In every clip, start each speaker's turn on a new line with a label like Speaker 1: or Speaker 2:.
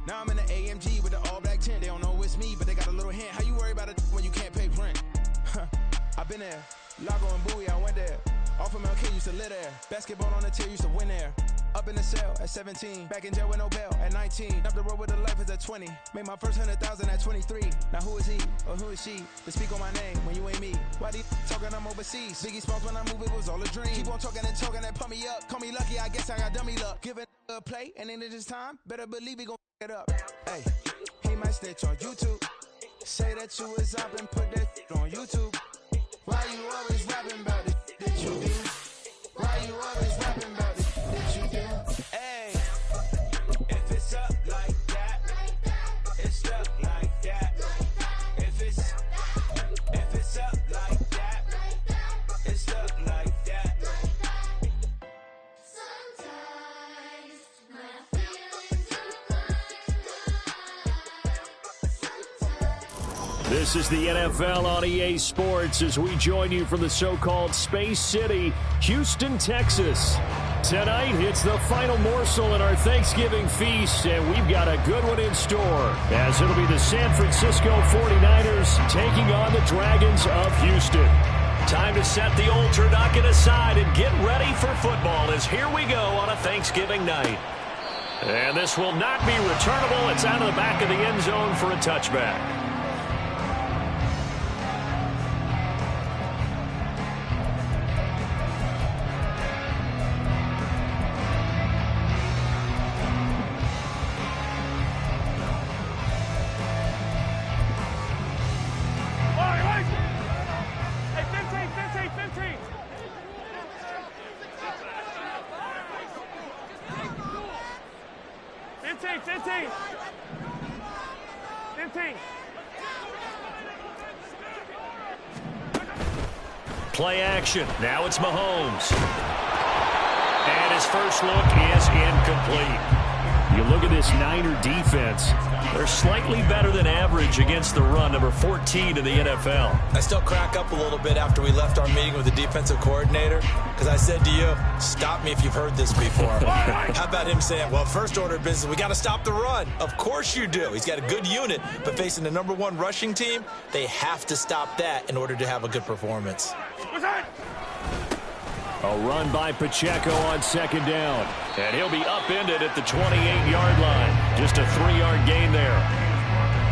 Speaker 1: Now I'm in the AMG with the all-black tint. They don't know it's me, but they got a little hint. How you worry about it when you can't pay rent? I've been there. Lago and Bowie, I went there. Off of MLK, used to live there. Basketball on the tier, used to win there. Up in the cell at 17. Back in jail with no bail at 19. Up the road with the life is at 20. Made my first 100,000 at 23. Now who is he or who is she to speak on my name when you ain't me? Why do you talking I'm overseas? Biggie Smalls when I move, it was all a dream. Keep on talking and pump me up. Call me lucky, I guess I got dummy luck. Give it a play, and then it's time. Better believe he gon' it up. Hey, he might snitch on YouTube. Say that you was up and put that on YouTube. Why you always rapping about it that you do? Why you always rapping about it that you do? Hey, if it's up like that, it's stuck like that. If it's up like that, it's stuck like that.
Speaker 2: Sometimes my feelings are
Speaker 3: This is the NFL on EA Sports as we join you from the so-called Space City, Houston, Texas. Tonight, it's the final morsel in our Thanksgiving feast, and we've got a good one in store, as it'll be the San Francisco 49ers taking on the Dragons of Houston. Time to set the old turducken aside and get ready for football, as here we go on a Thanksgiving night. And this will not be returnable. It's out of the back of the end zone for a touchback. Play action. Now it's Mahomes. And his first look is incomplete. You look at this Niner defense. They're slightly better than average against the run, number 14 in the NFL.
Speaker 4: I still crack up a little bit after we left our meeting with the defensive coordinator, because I said to you, stop me if you've heard this before. How about him saying, well, first order of business, we got to stop the run. Of course you do. He's got a good unit, but facing the number one rushing team, they have to stop that in order to have a good performance.
Speaker 3: A run by Pacheco on second down. And he'll be upended at the 28-yard line. Just a 3-yard gain there.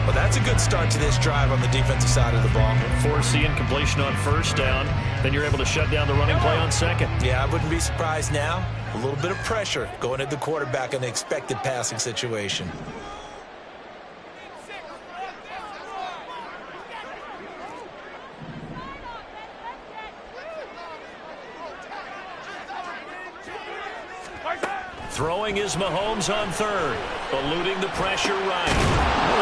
Speaker 4: Well, that's a good start to this drive on the defensive side of the ball.
Speaker 3: Force the incompletion on first down. Then you're able to shut down the running play on second.
Speaker 4: Yeah, I wouldn't be surprised now. A little bit of pressure going at the quarterback in the expected passing situation.
Speaker 3: Throwing is Mahomes on third. Eluding the pressure right.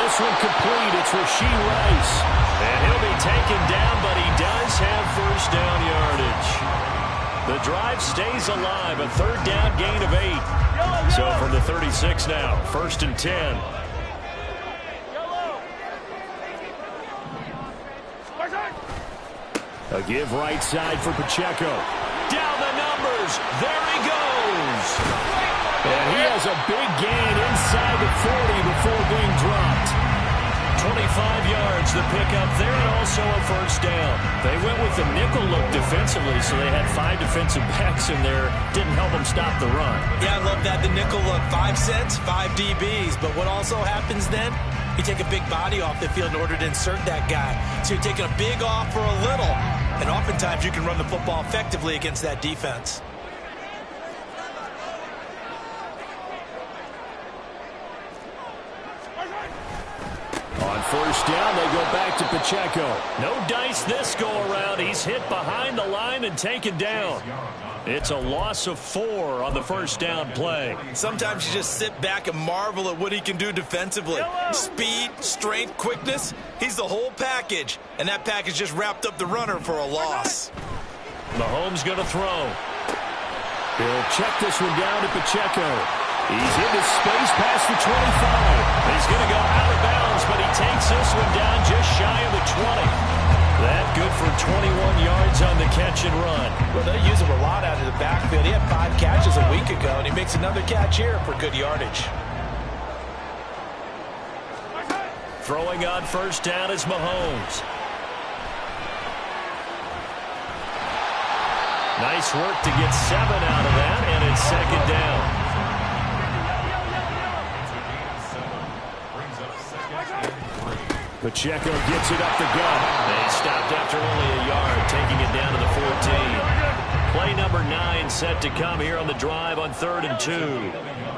Speaker 3: This one complete. It's Rashee Rice. And he'll be taken down, but he does have first down yardage. The drive stays alive. A third down gain of 8. So from the 36 now, 1st and 10. A give right side for Pacheco. Down the numbers. There he goes. And he has a big gain inside the 40 before being dropped. 25 yards the pickup there, and also a first down. They went with the nickel look defensively, so they had 5 defensive backs in there. Didn't help them stop the run.
Speaker 4: Yeah, I love that, the nickel look. 5 cents, 5 DBs. But what also happens then, you take a big body off the field in order to insert that guy. So you're taking a big off for a little. And oftentimes you can run the football effectively against that defense.
Speaker 3: On first down, they go back to Pacheco. No dice this go-around. He's hit behind the line and taken down. It's a loss of 4 on the first down play.
Speaker 4: Sometimes you just sit back and marvel at what he can do defensively. Speed, strength, quickness. He's the whole package. And that package just wrapped up the runner for a loss.
Speaker 3: Mahomes going to throw. He'll check this one down to Pacheco. He's into space past the 25. He's going to go out of bounds, but he takes this one down just shy of the 20. That good for 21 yards on the catch and run.
Speaker 4: Well, they use him a lot out of the backfield. He had 5 catches a week ago, and he makes another catch here for good yardage.
Speaker 3: Throwing on first down is Mahomes. Nice work to get 7 out of that, and it's second down. Pacheco gets it up the gut. They stopped after only a yard, taking it down to the 14. Play number 9 set to come here on the drive on 3rd and 2.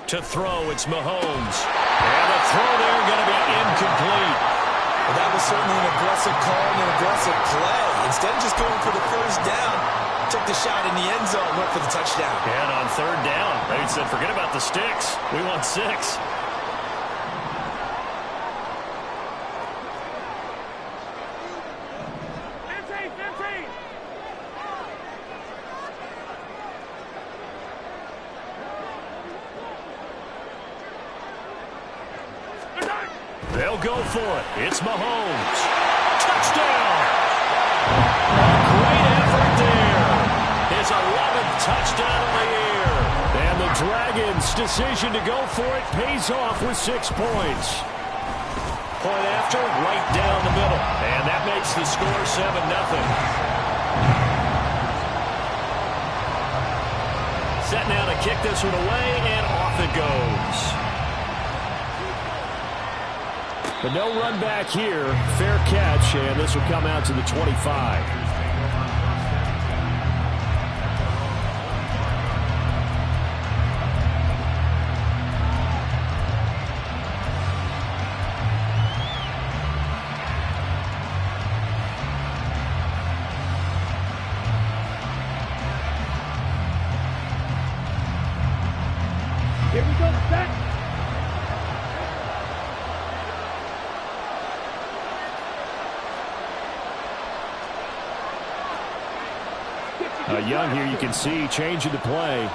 Speaker 3: To throw, it's Mahomes. And the throw there going to be incomplete.
Speaker 4: Well, that was certainly an aggressive call and an aggressive play. Instead of just going for the first down, took the shot in the end zone, went for the touchdown.
Speaker 3: And on 3rd down, they said, forget about the sticks. We want 6. They'll go for it. It's Mahomes. Touchdown! Great effort there. His 11th touchdown of the year. And the Dragons' decision to go for it pays off with 6 points. Point after, right down the middle. And that makes the score 7-0. Set now to kick this one away, and off it goes. But no run back here. Fair catch, and this will come out to the 25.
Speaker 5: Here we go, set.
Speaker 3: Young here, you can see, changing the play.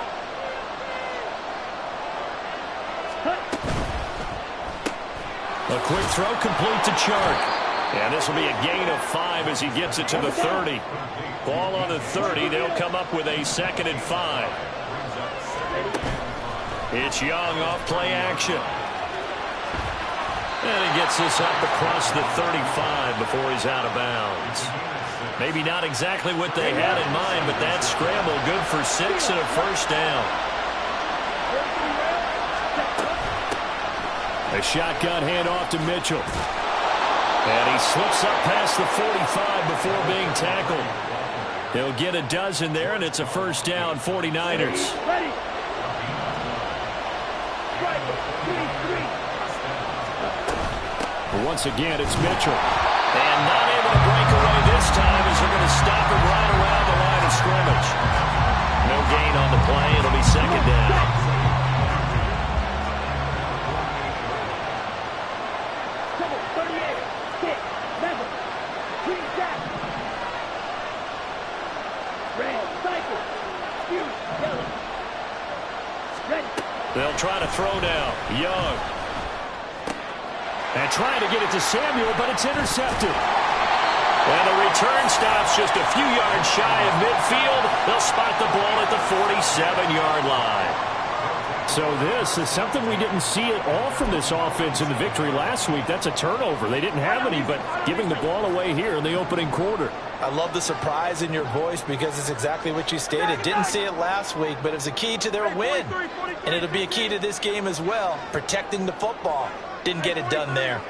Speaker 3: A quick throw complete to Chark. And this will be a gain of 5 as he gets it to the 30. Ball on the 30. They'll come up with a 2nd and 5. It's Young off play action. And he gets this up across the 35 before he's out of bounds. Maybe not exactly what they had in mind, but that scramble good for 6 and a first down. A shotgun handoff to Mitchell. And he slips up past the 45 before being tackled. He'll get a dozen there, and it's a first down, 49ers. Once again, it's Mitchell. And not able to break away this time as they're going to stop him right around the line of scrimmage. No gain on the play. It'll be second down. They'll try to throw now. Young. And trying to get it to Samuel, but it's intercepted. And the return stops just a few yards shy of midfield. They'll spot the ball at the 47-yard line. So this is something we didn't see at all from this offense in the victory last week. That's a turnover. They didn't have any, but giving the ball away here in the opening quarter.
Speaker 4: I love the surprise in your voice because it's exactly what you stated. Didn't see it last week, but it's a key to their win. And it'll be a key to this game as well, protecting the football. Didn't get it done there.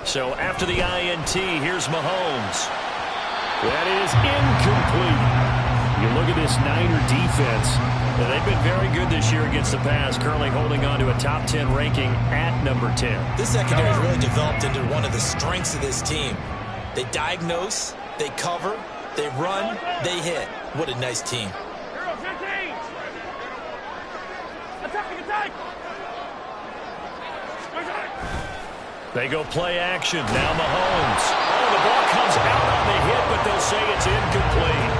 Speaker 3: So after the INT, here's Mahomes. That is incomplete. You look at this Niner defense. They've been very good this year against the pass, currently holding on to a top 10 ranking at number 10.
Speaker 4: This secondary has really developed into one of the strengths of this team. They diagnose, they cover, they run, they hit. What a nice team.
Speaker 3: They go play action. Now Mahomes. Oh, the ball comes out on the hit, but they'll say it's incomplete.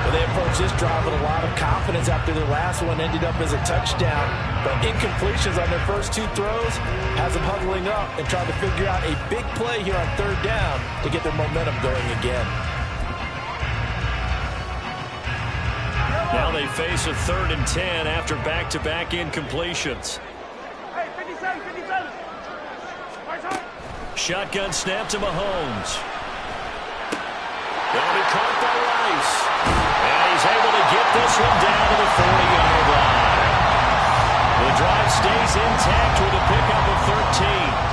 Speaker 4: Well, they approached this drive with a lot of confidence after their last one ended up as a touchdown. But incompletions on their first 2 throws has them huddling up and trying to figure out a big play here on 3rd down to get their momentum going again.
Speaker 3: Now they face a 3rd and 10 after back-to-back incompletions.
Speaker 5: Hey, 57, 57.
Speaker 3: Shotgun snap to Mahomes. Going to be caught by Rice. And he's able to get this one down to the 40-yard line. The drive stays intact with a pickup of 13.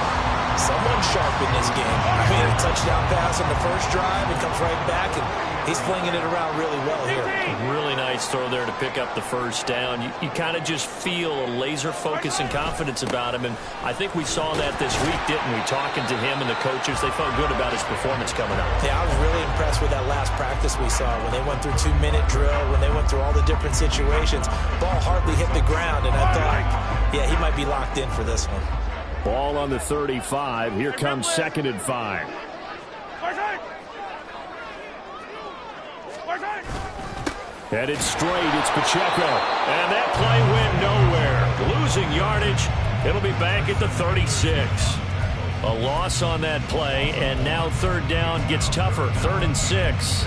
Speaker 4: Someone sharp in this game. I mean, a touchdown pass on the first drive. It comes right back, and he's flinging it around really well here.
Speaker 3: Really nice throw there to pick up the first down. You kind of just feel a laser focus and confidence about him, and I think we saw that this week, didn't we? Talking to him and the coaches, they felt good about his performance coming up.
Speaker 4: Yeah, I was really impressed with that last practice we saw when they went through 2-minute drill, when they went through all the different situations. Ball hardly hit the ground, and I thought, yeah, he might be locked in for this one.
Speaker 3: Ball on the 35. Here comes 2nd and 5. Headed straight, it's Pacheco. And that play went nowhere. Losing yardage. It'll be back at the 36. A loss on that play, and now 3rd down gets tougher. 3rd and 6.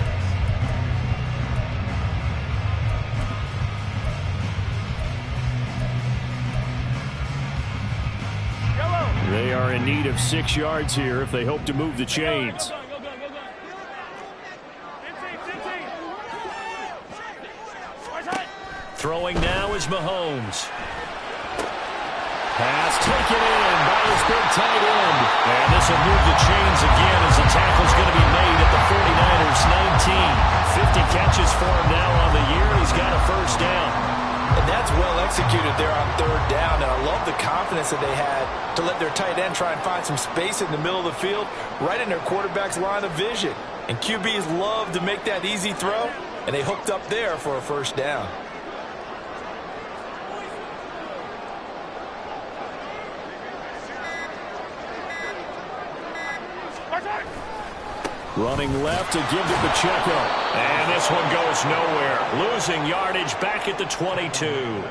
Speaker 3: They are in need of 6 yards here if they hope to move the chains. Throwing now is Mahomes. Pass taken in by his big tight end. And this will move the chains again as the tackle's going to be made at the 49ers 19. 50 catches for him now on the year. He's got a first down.
Speaker 4: And that's well executed there on 3rd down. And I love the confidence that they had to let their tight end try and find some space in the middle of the field, right in their quarterback's line of vision. And QBs love to make that easy throw, and they hooked up there for a first down.
Speaker 3: Running left to give to Pacheco. And this one goes nowhere. Losing yardage back at the 22.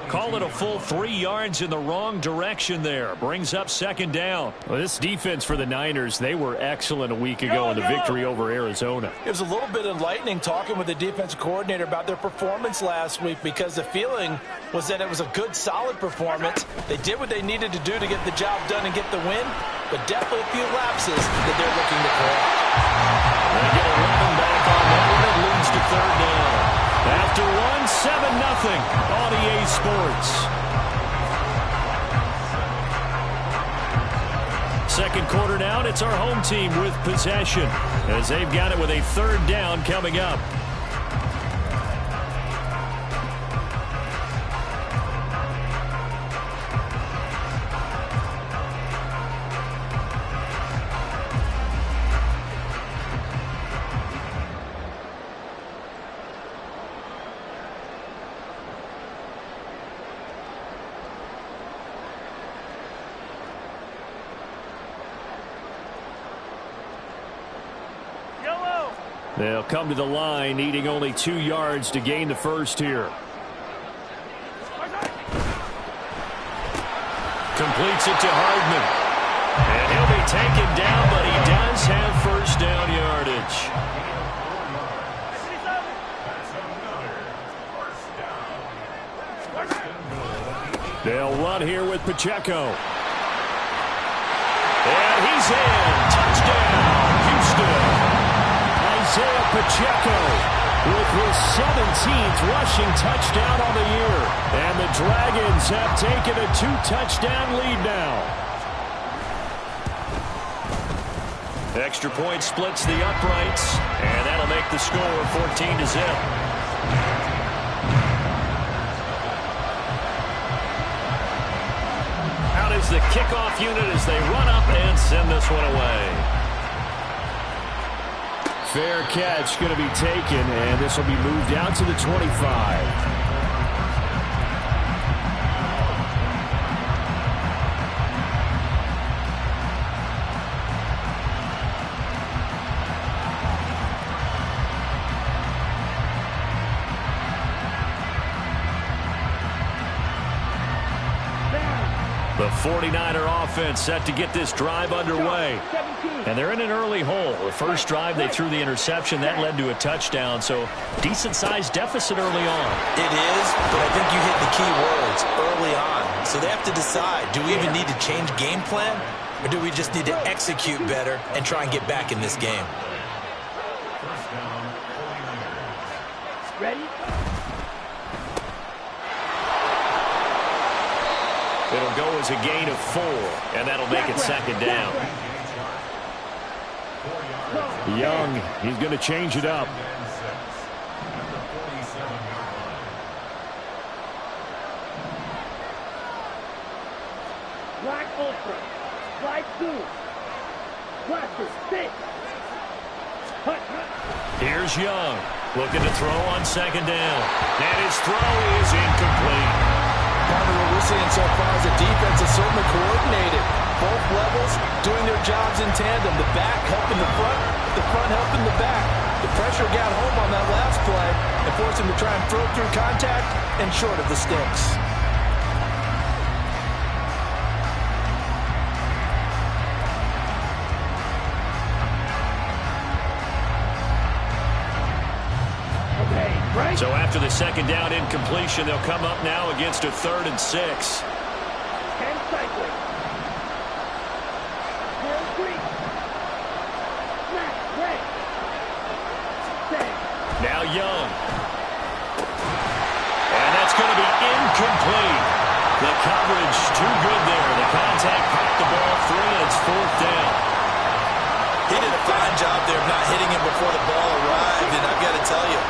Speaker 3: Call it a full 3 yards in the wrong direction there. Brings up 2nd down. Well, this defense for the Niners, they were excellent a week ago in the victory over Arizona.
Speaker 4: It was a little bit enlightening talking with the defensive coordinator about their performance last week, because the feeling was that it was a good, solid performance. They did what they needed to do to get the job done and get the win, but definitely a few lapses that they're looking to correct.
Speaker 3: They get a running back on that one. It leads to 3rd down. After 7-0 on EA Sports. 2nd quarter down, it's our home team with possession as they've got it with a 3rd down coming up. They'll come to the line, needing only 2 yards to gain the first here. Completes it to Hardman. And he'll be taken down, but he does have first down yardage. They'll run here with Pacheco. And he's in. Touchdown, Houston. Isaiah Pacheco with his 17th rushing touchdown on the year. And the Dragons have taken a 2-touchdown lead now. Extra point splits the uprights, and that'll make the score 14-0. Out is the kickoff unit as they run up and send this one away. Fair catch going to be taken, and this will be moved out to the 25. The 49er offense set to get this drive underway. And they're in an early hole. The first drive, they threw the interception. That led to a touchdown. So decent-sized deficit early on.
Speaker 4: It is, but I think you hit the key words early on. So they have to decide, do we even need to change game plan? Or do we just need to execute better and try and get back in this game?
Speaker 5: Ready?
Speaker 3: It'll go as a gain of 4, and that'll make it second down. Young, he's going to change it up.
Speaker 5: Black ultra. Slide 2. Blaster, stick.
Speaker 3: Here's Young, looking to throw on second down. And his throw is incomplete.
Speaker 4: Part of what we're seeing so far is the defense is certainly coordinated. Both levels doing their jobs in tandem. The back helping the front helping the back. The pressure got home on that last play and forced him to try and throw through contact and short of the sticks.
Speaker 3: So after the second down incompletion, they'll come up now against a 3rd and 6.
Speaker 5: 10 cycling. 4-3. Snap, break. Set.
Speaker 3: Now Young. And that's going to be incomplete. The coverage too good there. The contact popped the ball free, and it's 4th down.
Speaker 4: He did a fine job there of not hitting him before the ball arrived, and I've got to tell you,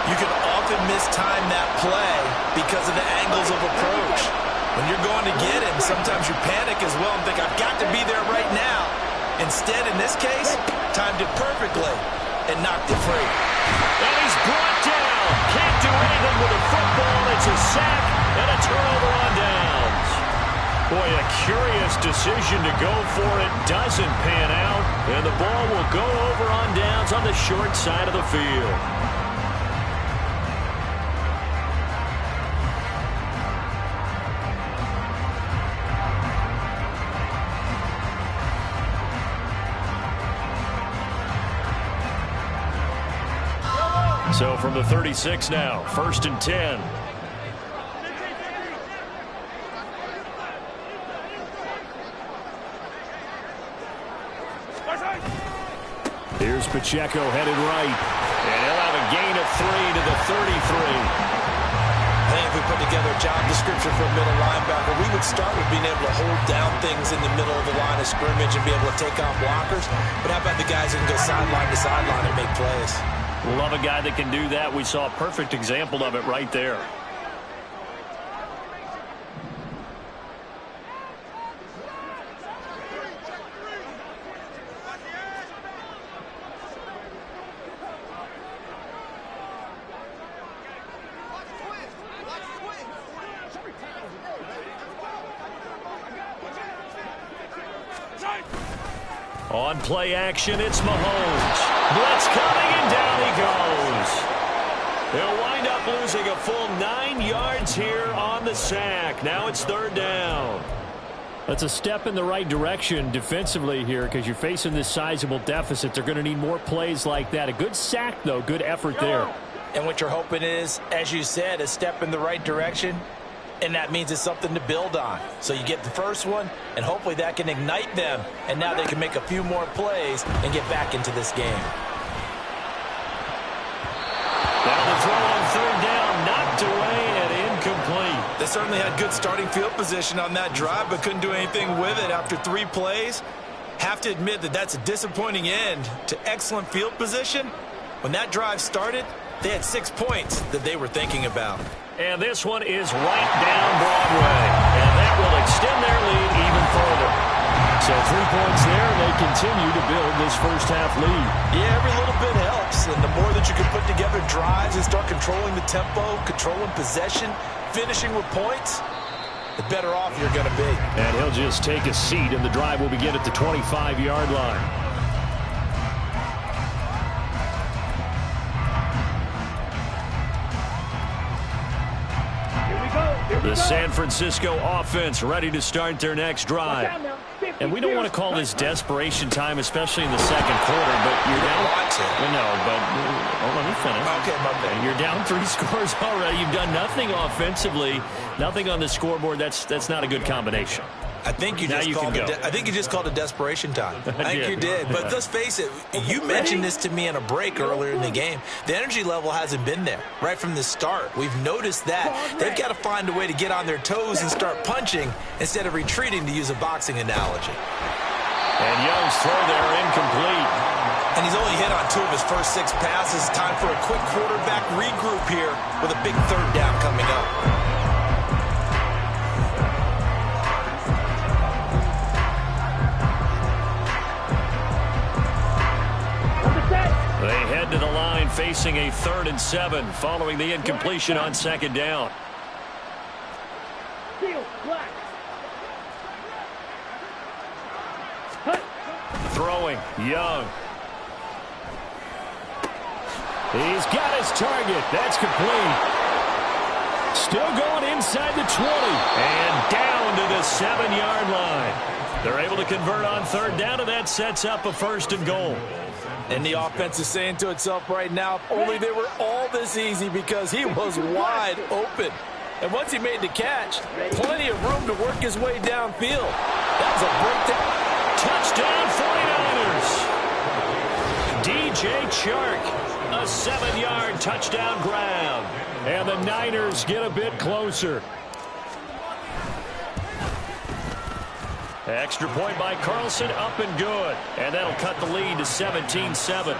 Speaker 4: you can often mistime that play because of the angles of approach. When you're going to get him, sometimes you panic as well and think, I've got to be there right now. Instead, in this case, timed it perfectly and knocked it free.
Speaker 3: And he's brought down. Can't do anything with the football. It's a sack and a turnover on downs. Boy, a curious decision to go for it. Doesn't pan out. And the ball will go over on downs on the short side of the field. So from the 36 now, 1st and 10. Here's Pacheco headed right. And he'll have a gain of 3 to the 33.
Speaker 4: I think if we put together a job description for a middle linebacker, we would start with being able to hold down things in the middle of the line of scrimmage and be able to take on blockers. But how about the guys who can go sideline to sideline and make plays?
Speaker 3: Love a guy that can do that. We saw a perfect example of it right there. On play action, it's Mahomes. Blitz coming, and down he goes. They'll wind up losing a full 9 yards here on the sack. Now it's 3rd down. That's a step in the right direction defensively here because you're facing this sizable deficit. They're going to need more plays like that. A good sack, though. Good effort there.
Speaker 4: And what you're hoping is, as you said, a step in the right direction. And that means it's something to build on. So you get the first one, and hopefully that can ignite them. And now they can make a few more plays and get back into this game.
Speaker 3: Now the throw on 3rd down, knocked away and incomplete.
Speaker 4: They certainly had good starting field position on that drive, but couldn't do anything with it after 3 plays. Have to admit that that's a disappointing end to excellent field position. When that drive started, they had 6 points that they were thinking about.
Speaker 3: And this one is right down Broadway. And that will extend their lead even further. So 3 points there, and they continue to build this first half lead.
Speaker 4: Yeah, every little bit helps. And the more that you can put together drives and start controlling the tempo, controlling possession, finishing with points, the better off you're going to be.
Speaker 3: And he'll just take a seat, and the drive will begin at the 25-yard line.
Speaker 5: Here we go.
Speaker 3: The San Francisco offense ready to start their next drive. And we don't want to call this desperation time, especially in the second quarter, but you're down. Let me finish.
Speaker 4: Okay, my bad.
Speaker 3: You're down 3 scores already. You've done nothing offensively, nothing on the scoreboard. That's not a good combination.
Speaker 4: I think you just called it desperation time. I think you did. But let's face it, you mentioned this to me in a break earlier in the game. The energy level hasn't been there right from the start. We've noticed that. They've got to find a way to get on their toes and start punching instead of retreating, to use a boxing analogy.
Speaker 3: And Young's throw there incomplete.
Speaker 4: And he's only hit on 2 of his first 6 passes. Time for a quick quarterback regroup here with a big 3rd down coming up.
Speaker 3: They head to the line facing a 3rd and 7 following the incompletion on 2nd down. Throwing, Young. He's got his target. That's complete. Still going inside the 20. And down to the 7-yard line. They're able to convert on 3rd down, and that sets up a 1st and goal.
Speaker 4: And the offense is saying to itself right now, if only they were all this easy, because he was wide open. And once he made the catch, plenty of room to work his way downfield. That was a breakdown.
Speaker 3: Touchdown 49ers. DJ Chark, a 7-yard touchdown grab. And the Niners get a bit closer. Extra point by Carlson, up and good. And that'll cut the lead to 17-7.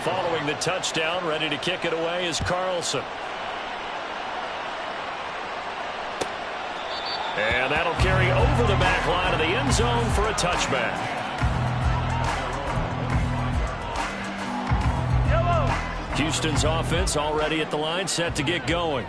Speaker 3: Following the touchdown, ready to kick it away is Carlson. And that'll carry over the back line of the end zone for a touchback. Houston's offense already at the line, set to get going.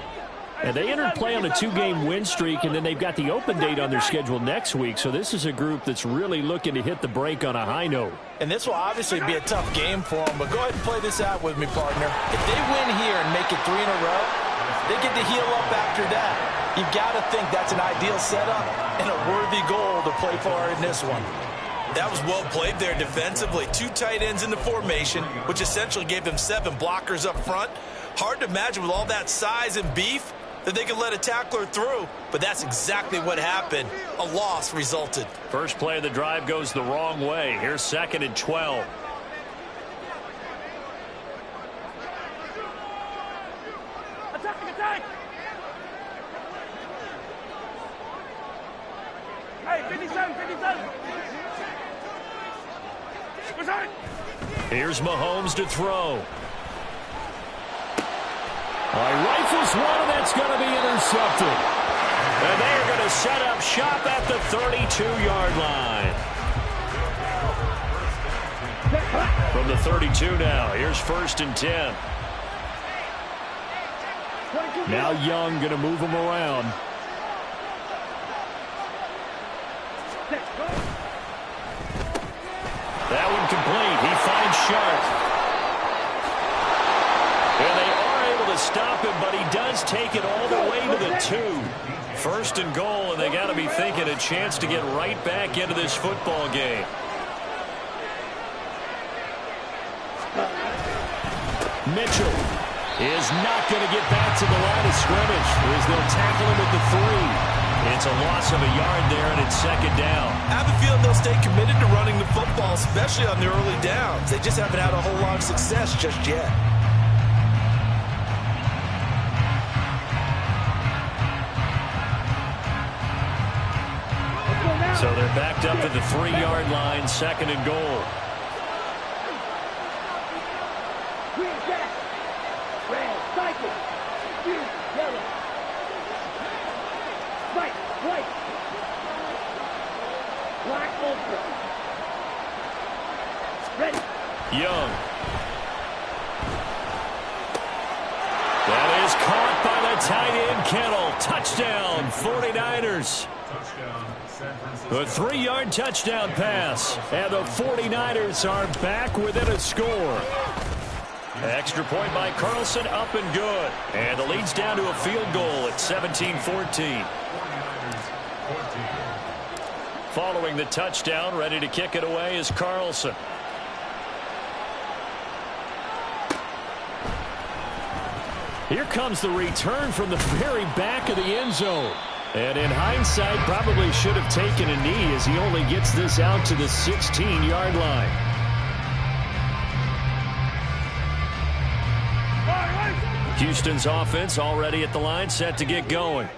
Speaker 3: And they entered play on a 2-game win streak, and then they've got the open date on their schedule next week. So this is a group that's really looking to hit the break on a high note.
Speaker 4: And this will obviously be a tough game for them, but go ahead and play this out with me, partner. If they win here and make it 3 in a row, they get to heal up after that. You've got to think that's an ideal setup and a worthy goal to play for in this one. That was well played there defensively. 2 tight ends in the formation, which essentially gave them 7 blockers up front. Hard to imagine with all that size and beef that they could let a tackler through, but that's exactly what happened. A loss resulted.
Speaker 3: First play of the drive goes the wrong way. Here's 2nd and 12.
Speaker 5: Attack! Hey, 57!
Speaker 3: Here's Mahomes to throw. Rifles one, and that's going to be intercepted. And they are going to set up shop at the 32-yard line. From the 32 now, here's 1st and 10. Now Young going to move him around. That one complete. He finds Sharp. And they are able to stop him, but he does take it all the way to the 2. 1st and goal, and they got to be thinking a chance to get right back into this football game. Mitchell is not going to get back to the line of scrimmage as they'll tackle him at the 3. It's a loss of a yard there, and it's 2nd down.
Speaker 4: I have a feeling they'll stay committed to running the football, especially on the early downs. They just haven't had a whole lot of success just yet.
Speaker 3: So they're backed up to the 3-yard line, 2nd and goal.
Speaker 5: Green jacket, red cycle, green, yellow, white, black ultra, ready.
Speaker 3: Young. That is caught by the tight end, Kittle. Touchdown, 49ers. A 3-yard touchdown pass, and the 49ers are back within a score. Extra point by Carlson, up and good. And the lead's down to a field goal at 17-14. Following the touchdown, ready to kick it away is Carlson. Here comes the return from the very back of the end zone. And in hindsight, probably should have taken a knee as he only gets this out to the 16-yard line. Houston's offense already at the line, set to get going.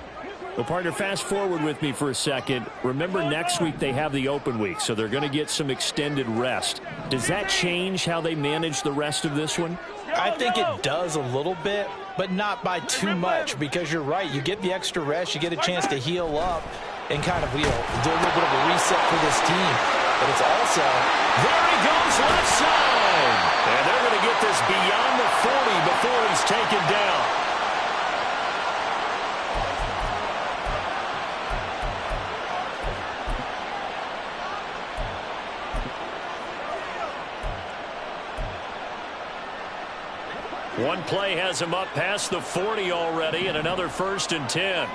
Speaker 3: Well, partner, fast forward with me for a second. Remember, next week they have the open week, so they're going to get some extended rest. Does that change how they manage the rest of this one?
Speaker 4: I think it does a little bit, but not by too much, because you're right. You get the extra rest, you get a chance to heal up and kind of, do a little bit of a reset for this team. But it's also,
Speaker 3: there he goes, left side. And they're going to get this beyond the 40 before he's taken down. One play has him up past the 40 already, and another 1st and 10.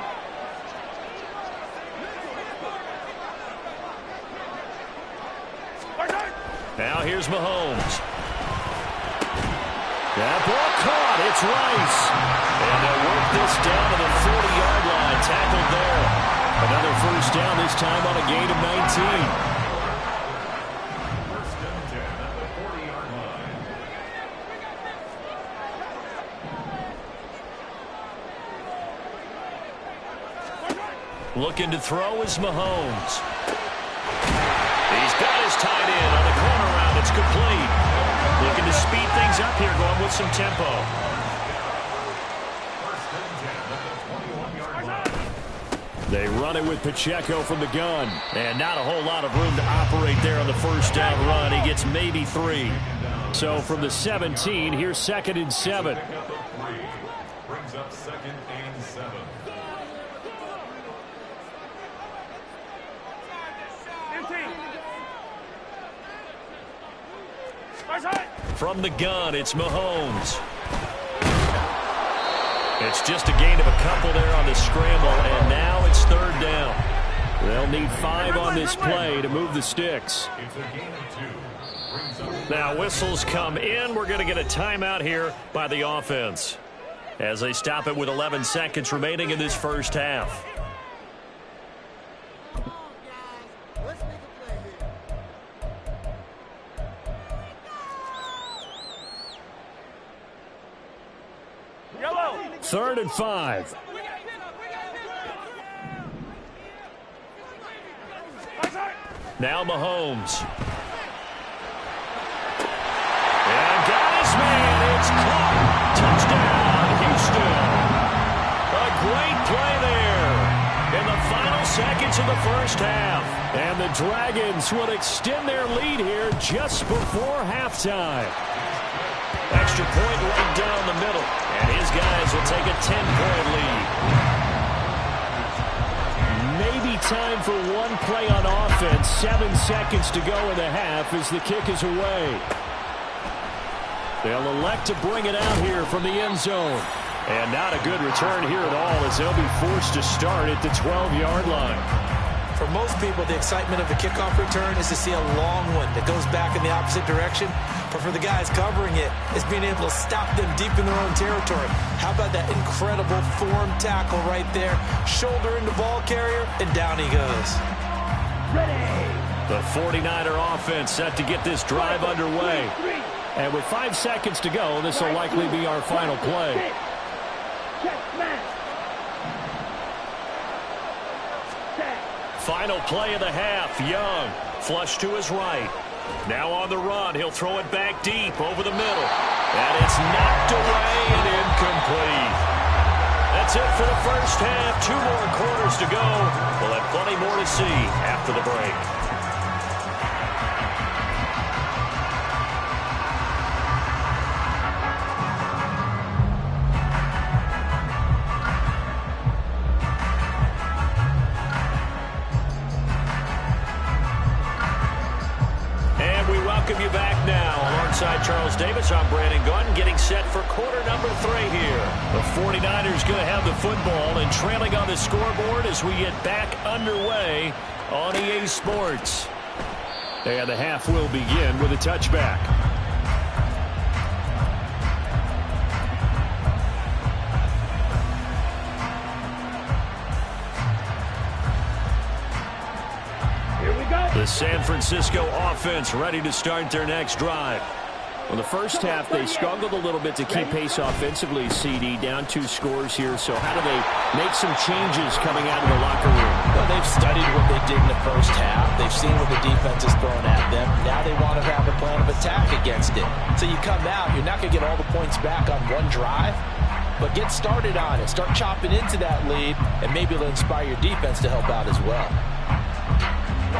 Speaker 3: Now here's Mahomes. That ball caught. It's Rice. And they'll work this down to the 40-yard line. Tackled there. Another 1st down, this time on a gain of 19. Looking to throw is Mahomes. He's got his tight end on the corner route. It's complete. Looking to speed things up here, going with some tempo. They run it with Pacheco from the gun. And not a whole lot of room to operate there on the 1st down run. He gets maybe 3. So from the 17, here's 2nd and 7.
Speaker 6: Brings up 2nd and 7.
Speaker 3: From the gun, it's Mahomes. It's just a gain of a couple there on the scramble, and now it's 3rd down. They'll need 5 on this play to move the sticks. Now whistles come in. We're going to get a timeout here by the offense as they stop it with 11 seconds remaining in this 1st half.
Speaker 5: Yellow.
Speaker 3: 3rd and 5. Now Mahomes. And got his man. It's caught. Touchdown, Houston. A great play there in the final seconds of the 1st half. And the Dragons will extend their lead here just before halftime. Extra point right down the middle. And his guys will take a 10-point lead. Maybe time for one play on offense. 7 seconds to go in the half as the kick is away. They'll elect to bring it out here from the end zone. And not a good return here at all as they'll be forced to start at the 12-yard line.
Speaker 4: for most people, the excitement of the kickoff return is to see a long one that goes back in the opposite direction. But for the guys covering it, it's being able to stop them deep in their own territory. How about that incredible form tackle right there? Shoulder into ball carrier, and down he goes.
Speaker 5: Ready.
Speaker 3: The 49er offense set to get this drive underway. And with 5 seconds to go, this will likely be our final play. Final play of the half. Young, flush to his right. Now on the run, he'll throw it back deep over the middle. And it's knocked away and incomplete. That's it for the first half. 2 more quarters to go. We'll have plenty more to see after the break. Welcome you back now alongside Charles Davis, I'm Brandon Gaudin, getting set for quarter number 3 here. The 49ers going to have the football and trailing on the scoreboard as we get back underway on EA Sports. And the half will begin with a touchback. The San Francisco offense ready to start their next drive. Well, the first half, they struggled a little bit to keep pace offensively, CD, down 2 scores here. So how do they make some changes coming out of the locker room?
Speaker 4: Well, they've studied what they did in the first half. They've seen what the defense is throwing at them. Now they want to have a plan of attack against it. So you come out, you're not going to get all the points back on one drive, but get started on it. Start chopping into that lead, and maybe it'll inspire your defense to help out as well.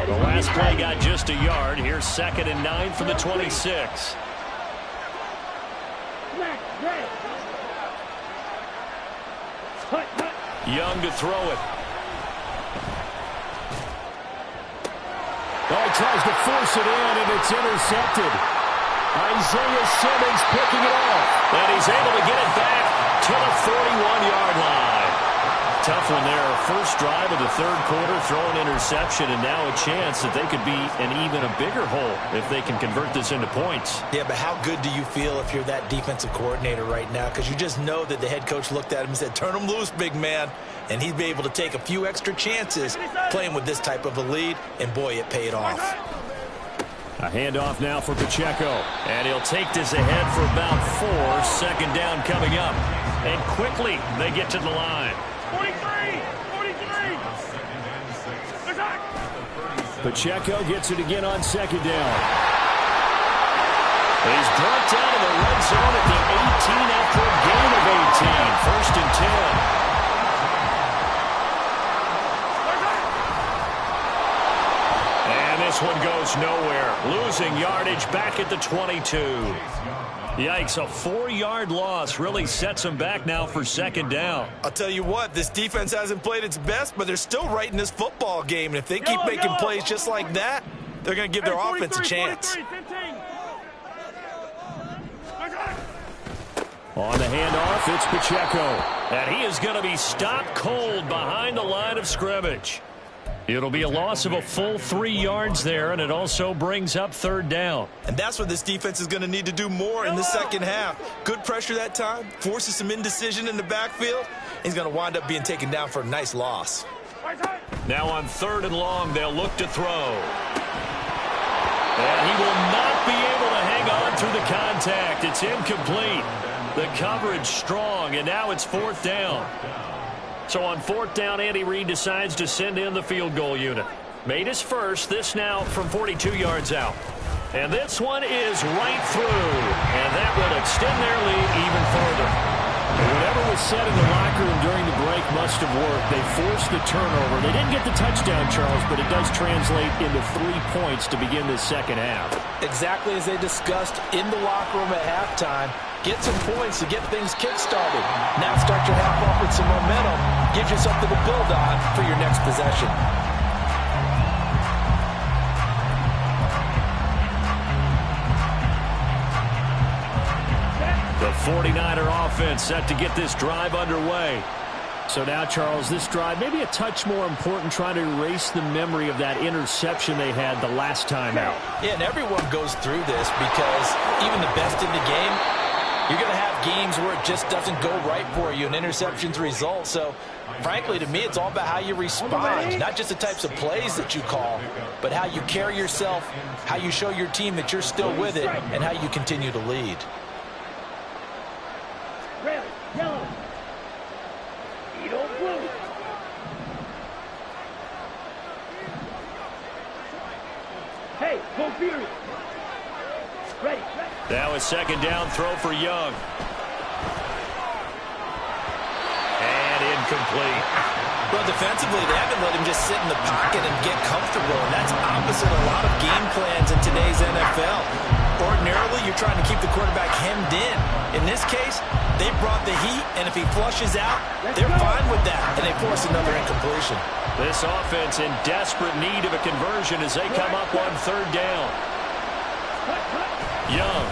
Speaker 3: The last play got just a yard. Here's 2nd and 9 from the 26. Young to throw it. Oh, he tries to force it in, and it's intercepted. Isaiah Simmons picking it off. And he's able to get it back to the 41-yard line. Tough one there. First drive of the 3rd quarter, throw an interception, and now a chance that they could be in even a bigger hole if they can convert this into points.
Speaker 4: Yeah, but how good do you feel if you're that defensive coordinator right now? Because you just know that the head coach looked at him and said, turn him loose, big man. And he'd be able to take a few extra chances playing with this type of a lead, and boy, it paid off.
Speaker 3: A handoff now for Pacheco, and he'll take this ahead for about 4. 2nd down coming up. And quickly, they get to the line.
Speaker 5: 43!
Speaker 3: Pacheco gets it again on 2nd down. He's brought down to the red zone at the 18 after a gain of 18. 1st and 10. And this one goes nowhere. Losing yardage back at the 22. Yikes, a 4-yard loss really sets them back now for 2nd down.
Speaker 4: I'll tell you what, this defense hasn't played its best, but they're still right in this football game. And if they keep making plays just like that, they're going to give their offense a chance.
Speaker 3: On the handoff, it's Pacheco. And he is going to be stopped cold behind the line of scrimmage. It'll be a loss of a full 3 yards there, and it also brings up 3rd down.
Speaker 4: And that's what this defense is going to need to do more in the second half. Good pressure that time, forces some indecision in the backfield. He's going to wind up being taken down for a nice loss.
Speaker 3: Now on 3rd and long, they'll look to throw. And he will not be able to hang on through the contact. It's incomplete. The coverage strong, and now it's 4th down. So on 4th down, Andy Reid decides to send in the field goal unit. Made his first, this now from 42 yards out. And this one is right through. And that will extend their lead even further. And whatever was said in the locker room during the break must have worked. They forced the turnover. They didn't get the touchdown, Charles, but it does translate into 3 points to begin this second half.
Speaker 4: Exactly as they discussed in the locker room at halftime. Get some points to get things kick-started. Now start your half off with some momentum. Gives you something to build on for your next possession.
Speaker 3: The 49er offense set to get this drive underway. So now, Charles, this drive maybe a touch more important, trying to erase the memory of that interception they had the last time out.
Speaker 4: Yeah, and everyone goes through this because even the best in the game, you're going to have games where it just doesn't go right for you, and interceptions result. So, frankly, to me, it's all about how you respond, not just the types of plays that you call, but how you carry yourself, how you show your team that you're still with it, and how you continue to lead.
Speaker 5: Red, yellow. Edo blue. Hey, go Fury. Ready.
Speaker 3: Now a 2nd down throw for Young. And incomplete.
Speaker 4: Well, defensively, they haven't let him just sit in the pocket and get comfortable, and that's opposite a lot of game plans in today's NFL. Ordinarily, you're trying to keep the quarterback hemmed in. In this case, they brought the heat, and if he flushes out, they're fine with that, and they force another incompletion.
Speaker 3: This offense in desperate need of a conversion as they come up on 3rd down. Young.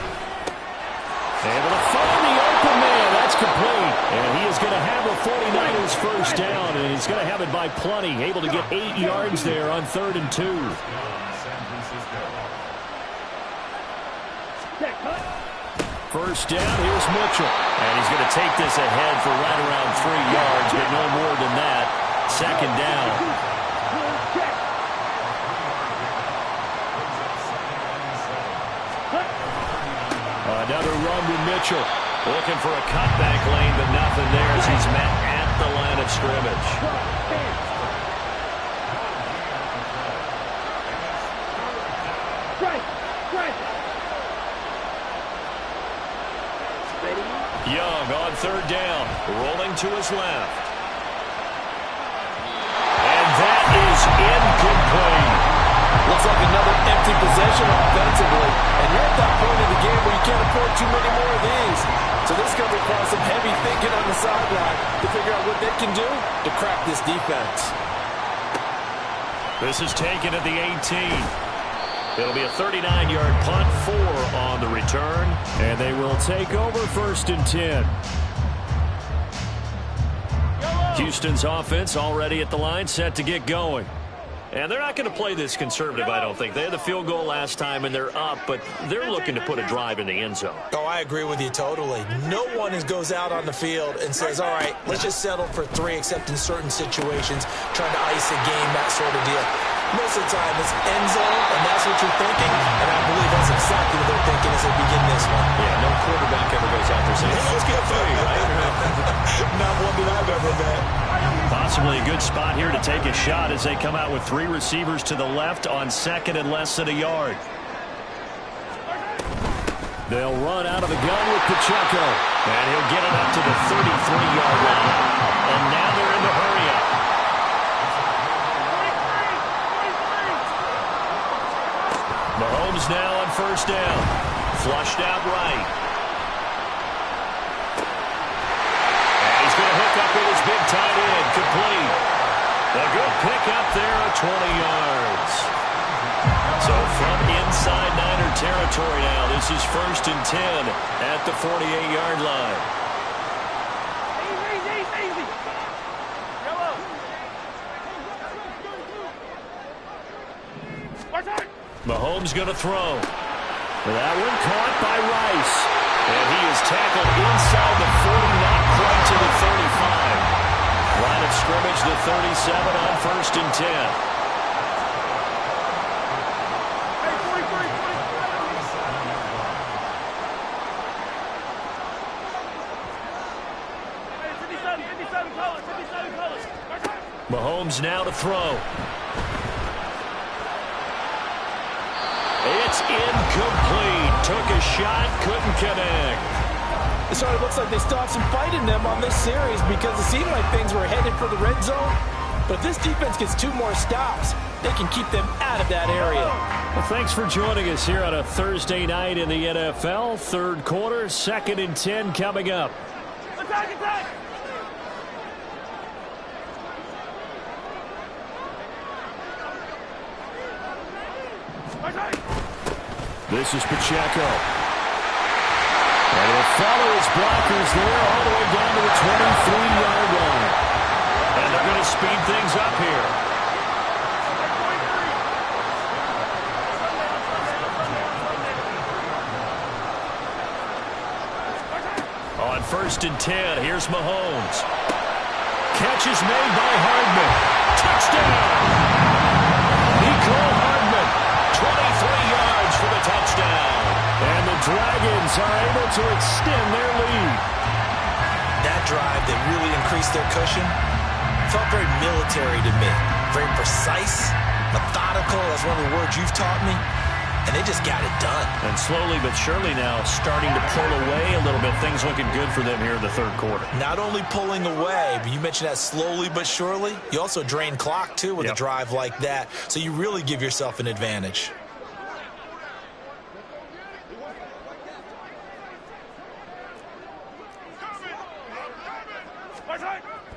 Speaker 3: Able to find the open man. That's complete. And he is going to have a 49ers first down, and he's going to have it by plenty. Able to get 8 yards there on 3rd and 2. First down, here's Mitchell. And he's going to take this ahead for right around 3 yards, but no more than that. 2nd down. Another run to Mitchell. Looking for a cutback lane, but nothing there as he's met at the line of scrimmage. Young on 3rd down, rolling to his left. And that is incomplete.
Speaker 4: Looks like another empty possession offensively. And you're at that point in the game where you can't afford too many more of these. So this is going to require some heavy thinking on the sideline to figure out what they can do to crack this defense.
Speaker 3: This is taken at the 18. It'll be a 39-yard punt, 4 on the return, and they will take over 1st and 10. Houston's offense already at the line, set to get going. And they're not going to play this conservative, I don't think. They had the field goal last time, and they're up, but they're looking to put a drive in the end zone.
Speaker 4: Oh, I agree with you totally. No one goes out on the field and says, all right, let's just settle for 3, except in certain situations, trying to ice a game, that sort of deal. Most of the time, it's end zone, and that's what you're thinking, and I believe that's exactly what they're thinking as they begin this one.
Speaker 3: Yeah, no quarterback ever goes out there saying, let's get 3, right?
Speaker 4: Not one that I've ever met.
Speaker 3: Possibly a good spot here to take a shot as they come out with 3 receivers to the left on 2nd and less than a yard. They'll run out of the gun with Pacheco, and he'll get it up to the 33-yard line. And now they're in the hurry-up. Mahomes now on 1st down. Flushed out right. And he's going to hook up with his big tight end. Complete. A good pickup there at 20 yards. So from inside Niner territory now, this is 1st and 10 at the 48-yard line. Mahomes going to throw. That one caught by Rice. And he is tackled inside the 40, not quite to the 35. Line of scrimmage, the 37 on 1st and 10. Mahomes now to throw. It's incomplete. Took a shot, couldn't connect.
Speaker 4: It looks like they stopped some fight in them on this series because it seemed like things were headed for the red zone. But if this defense gets 2 more stops, they can keep them out of that area.
Speaker 3: Well, thanks for joining us here on a Thursday night in the NFL. 3rd quarter, 2nd and 10 coming up.
Speaker 5: Attack!
Speaker 3: This is Pacheco. And he'll follow his blockers there all the way down to the 23-yard line. And they're going to speed things up here. On 1st and 10, here's Mahomes. Catch is made by Hardman. Touchdown! Nicole Hardman, 23 yards for the touchdown. And the Dragons are able to extend their lead.
Speaker 4: That drive that really increased their cushion felt very military to me. Very precise, methodical. That's one of the words you've taught me. And they just got it done.
Speaker 3: And slowly but surely now starting to pull away a little bit. Things looking good for them here in the 3rd quarter.
Speaker 4: Not only pulling away, but you mentioned that slowly but surely. You also drain clock, too, with a drive like that. So you really give yourself an advantage.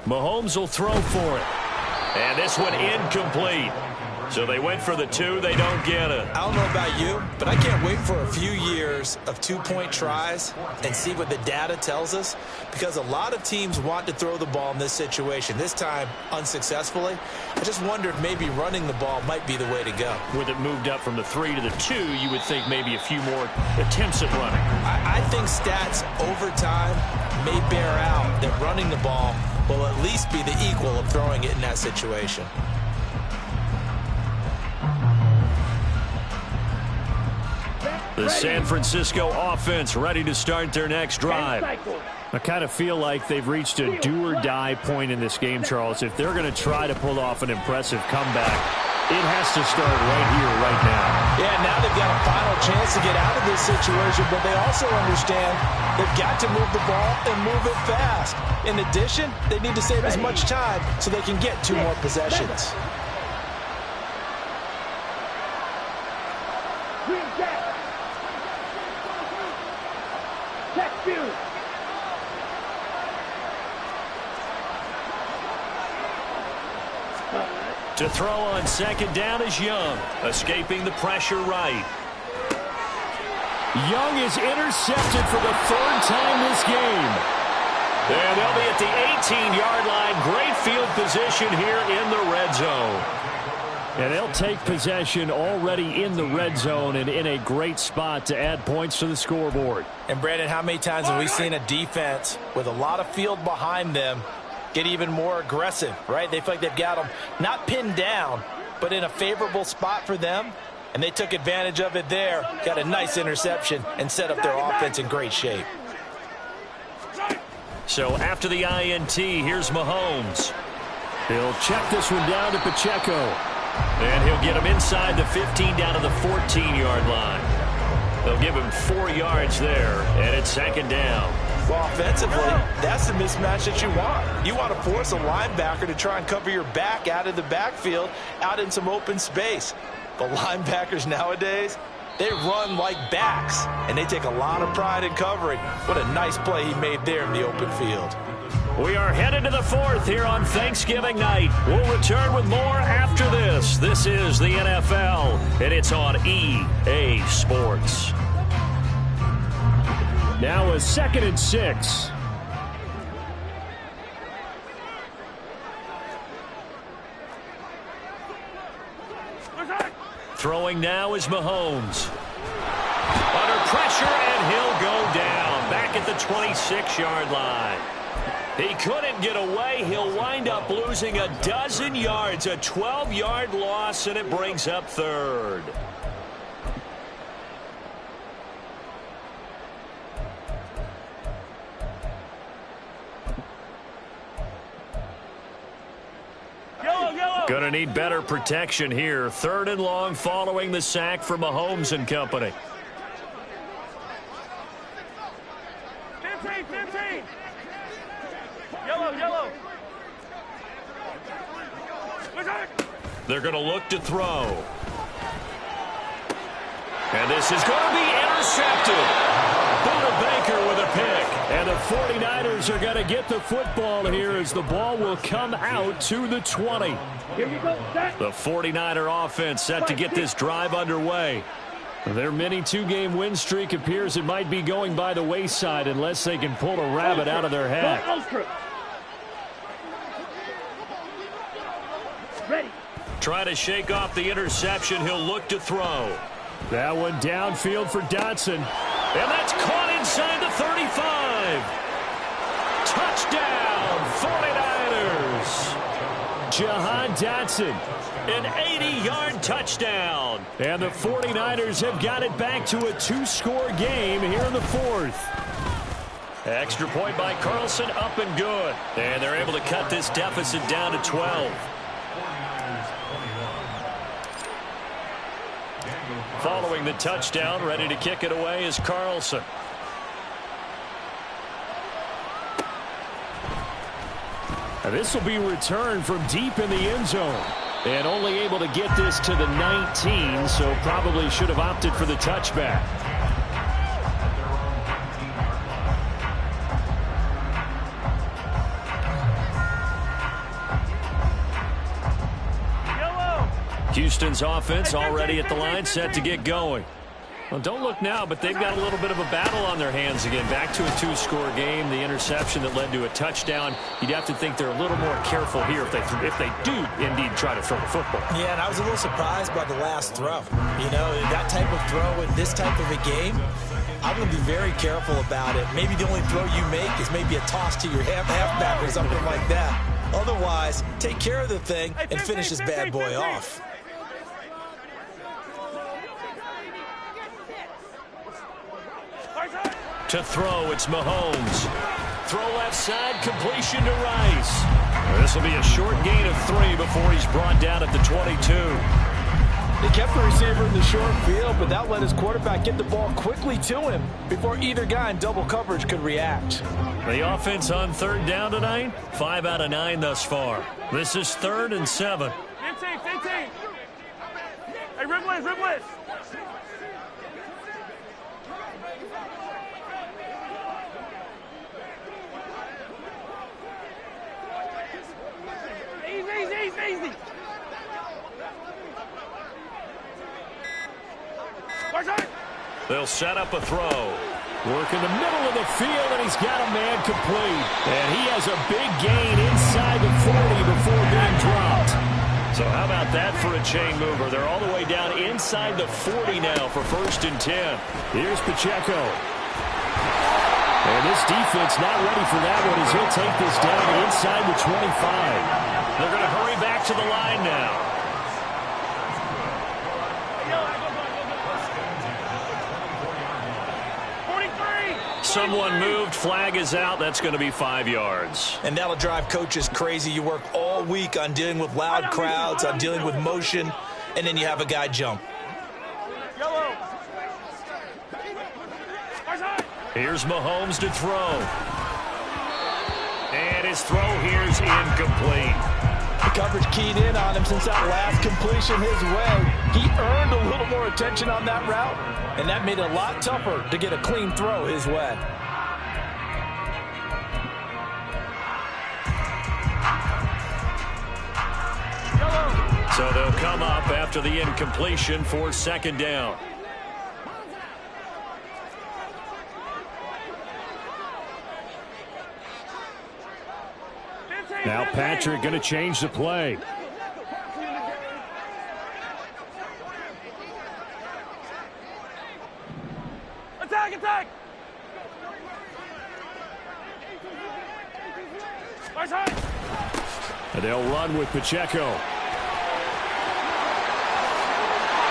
Speaker 3: Mahomes will throw for it. And this one incomplete. So they went for the 2. They don't get it.
Speaker 4: I don't know about you, but I can't wait for a few years of 2-point tries and see what the data tells us, because a lot of teams want to throw the ball in this situation, this time unsuccessfully. I just wonder if maybe running the ball might be the way to go.
Speaker 3: With it moved up from the 3 to the 2, you would think maybe a few more attempts at running.
Speaker 4: I think stats over time may bear out that running the ball will at least be the equal of throwing it in that situation.
Speaker 3: The San Francisco offense ready to start their next drive. I kind of feel like they've reached a do-or-die point in this game, Charles. If they're going to try to pull off an impressive comeback, it has to start right here, right now.
Speaker 4: Yeah, now they've got a final chance to get out of this situation, but they also understand they've got to move the ball and move it fast. In addition, they need to save as much time so they can get 2 more possessions.
Speaker 5: Green jack. Check view.
Speaker 3: To throw on second down is Young, escaping the pressure right. Young is intercepted for the 3rd time this game. And they'll be at the 18-yard line. Great field position here in the red zone. And they'll take possession already in the red zone and in a great spot to add points to the scoreboard.
Speaker 4: And, Brandon, how many times have we seen a defense with a lot of field behind them get even more aggressive, right? They feel like they've got them not pinned down, but in a favorable spot for them, and they took advantage of it there, got a nice interception, and set up their offense in great shape.
Speaker 3: So after the INT, here's Mahomes. He'll check this one down to Pacheco. And he'll get him inside the 15 down to the 14-yard line. They'll give him 4 yards there, and it's second down.
Speaker 4: Well, offensively, that's the mismatch that you want. You want to force a linebacker to try and cover your back out of the backfield, out in some open space. The linebackers nowadays, they run like backs, and they take a lot of pride in covering. What a nice play he made there in the open field.
Speaker 3: We are headed to the 4th here on Thanksgiving night. We'll return with more after this. This is the NFL, and it's on EA Sports. Now a 2nd and 6. Throwing now is Mahomes. Under pressure, and he'll go down. Back at the 26-yard line. He couldn't get away. He'll wind up losing a dozen yards, a 12-yard loss, and it brings up 3rd. Gonna need better protection here. 3rd and long following the sack for Mahomes and company.
Speaker 5: 15. Yellow.
Speaker 3: They're going to look to throw. And this is going to be intercepted. Buda Baker with a pick. And the 49ers are going to get the football here as the ball will come out to the 20.
Speaker 5: Here we go.
Speaker 3: The 49er offense set to get this drive underway. Their mini 2-game win streak appears it might be going by the wayside unless they can pull a rabbit out of their hat.
Speaker 5: Ready.
Speaker 3: Try to shake off the interception. He'll look to throw. That one downfield for Dotson. And that's caught inside the 35. Touchdown, 49ers. Jahan Dotson, an 80-yard touchdown. And the 49ers have got it back to a 2-score game here in the 4th. Extra point by Carlson, up and good. And they're able to cut this deficit down to 12. Following the touchdown, ready to kick it away is Carlson. And this will be returned from deep in the end zone. And only able to get this to the 19, so probably should have opted for the touchback. Houston's offense already at the line, set to get going. Well, don't look now, but they've got a little bit of a battle on their hands again. Back to a 2-score game. The interception that led to a touchdown. You'd have to think they're a little more careful here if they do indeed try to throw the football.
Speaker 4: Yeah, and I was a little surprised by the last throw. You know, that type of throw in this type of a game, I'm going to be very careful about it. Maybe the only throw you make is maybe a toss to your halfback or something like that. Otherwise, take care of the thing and finish this bad boy off.
Speaker 3: To throw, it's Mahomes. Throw left side, completion to Rice. This will be a short gain of 3 before he's brought down at the 22.
Speaker 7: They kept the receiver in the short field, but that let his quarterback get the ball quickly to him before either guy in double coverage could react.
Speaker 3: The offense on 3rd down tonight, 5 out of 9 thus far. This is 3rd and 7.
Speaker 5: 15. Hey, Ribbless. Easy.
Speaker 3: They'll set up a throw. Work in the middle of the field, and he's got a man complete. And he has a big gain inside the 40 before being dropped. So how about that for a chain mover? They're all the way down inside the 40 now for 1st and 10. Here's Pacheco. And this defense not ready for that one as he'll take this down inside the 25. They're going to hurry back to the line now. Someone moved. Flag is out. That's going to be 5 yards.
Speaker 4: And that'll drive coaches crazy. You work all week on dealing with loud crowds, on dealing with motion, and then you have a guy jump.
Speaker 3: Here's Mahomes to throw. And his throw here's incomplete.
Speaker 7: The coverage keyed in on him since that last completion his way. He earned a little more attention on that route, and that made it a lot tougher to get a clean throw his way.
Speaker 3: So they'll come up after the incompletion for 2nd down. Now Patrick going to change the play.
Speaker 5: Attack!
Speaker 3: And they'll run with Pacheco.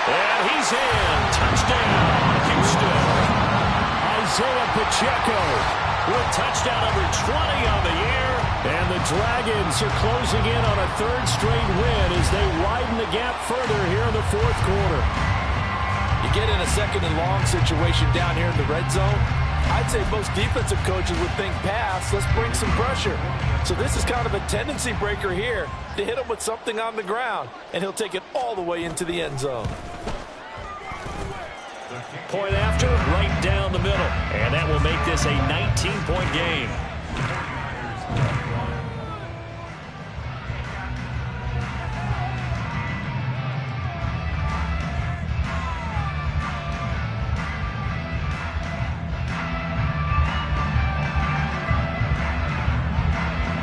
Speaker 3: And he's in. Touchdown, Houston. Isaiah Pacheco with touchdown number 20 on the year. And the Dragons are closing in on a 3rd straight win as they widen the gap further here in the 4th quarter.
Speaker 7: You get in a 2nd and long situation down here in the red zone, I'd say most defensive coaches would think pass, let's bring some pressure. So this is kind of a tendency breaker here to hit him with something on the ground, and he'll take it all the way into the end zone.
Speaker 3: Point after, right down the middle. And that will make this a 19-point game.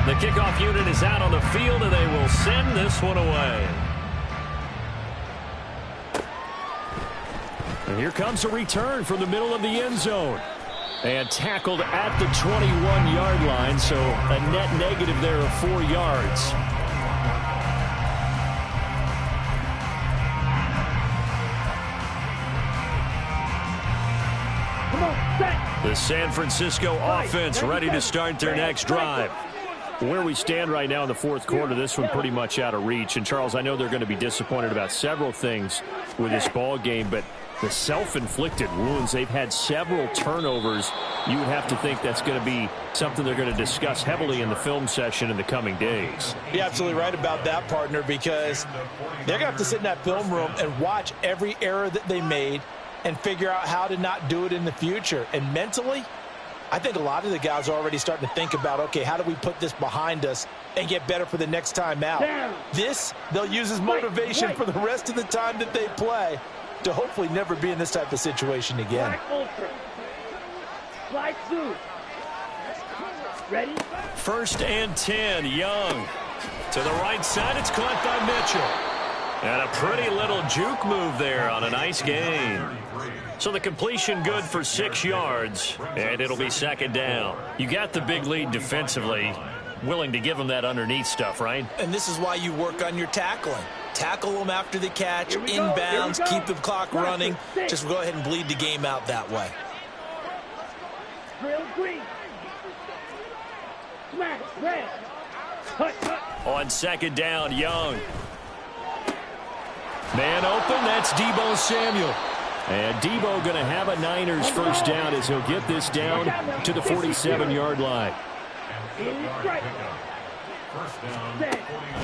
Speaker 3: The kickoff unit is out on the field, and they will send this one away. And here comes a return from the middle of the end zone. And tackled at the 21-yard line, so a net negative there of 4 yards. The San Francisco offense ready to start their next drive. Where we stand right now in the 4th quarter, this one pretty much out of reach. And, Charles, I know they're going to be disappointed about several things with this ball game, but the self-inflicted wounds, they've had several turnovers. You would have to think that's going to be something they're going to discuss heavily in the film session in the coming days.
Speaker 4: You're absolutely right about that, partner, because they're going to have to sit in that film room and watch every error that they made and figure out how to not do it in the future. And mentally,
Speaker 7: I think a lot of the guys are already starting to think about, okay, how do we put this behind us and get better for the next time out? This, they'll use as motivation for the rest of the time that they play to hopefully never be in this type of situation again.
Speaker 5: Black suit. Ready?
Speaker 3: 1st and 10, Young. To the right side, it's caught by Mitchell. And a pretty little juke move there on a nice gain. So the completion good for 6 yards, and it'll be 2nd down. You got the big lead defensively. Willing to give them that underneath stuff, right?
Speaker 4: And this is why you work on your tackling. Tackle them after the catch, inbounds, keep the clock running. Just go ahead and bleed the game out that way.
Speaker 5: Drill green. Smash, red. Cut.
Speaker 3: On 2nd down, Young. Man open, that's Deebo Samuel. And Deebo going to have a Niners 1st down as he'll get this down to the 47-yard line.